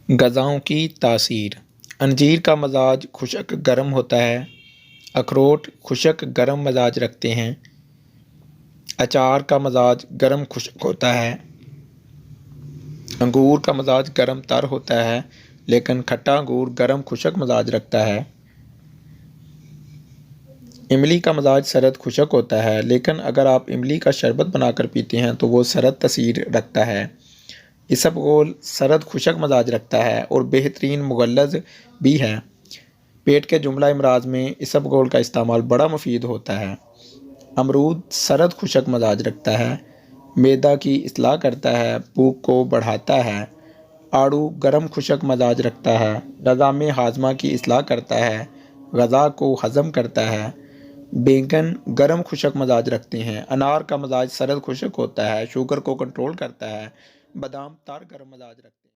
ग़िज़ाओं की तासीर। अंजीर का मज़ाज खुशक गर्म होता है। अखरोट खुशक गर्म मज़ाज रखते हैं। अचार का मज़ाज गर्म खुशक होता है। अंगूर का मज़ाज गर्म तर होता है, लेकिन खट्टा अंगूर गर्म खुशक मज़ाज रखता है। इमली का मज़ाज सरद खुशक होता है, लेकिन अगर आप इमली का शरबत बनाकर पीते हैं तो वो सरद तासीर रखता है। इसबगोल सरद खुशक मज़ाज रखता है और बेहतरीन मुग़ल्लज़ भी है। पेट के जुमला इमराज में इसबगोल का इस्तेमाल बड़ा मुफीद होता है। अमरूद सरद खुशक मज़ाज रखता है, मैदा की इस्लाह करता है, भूख को बढ़ाता है। आड़ू गर्म खुशक मज़ाज रखता है, निज़ाम हाजमा की इस्लाह करता है, ग़ज़ा को हज़म करता है। बैंगन गर्म खुशक मज़ाज रखते हैं। अनार का मज़ाज सरद खुशक होता है, शुगर को कंट्रोल करता है। बादाम तार गर्म मज़ाज रखता है।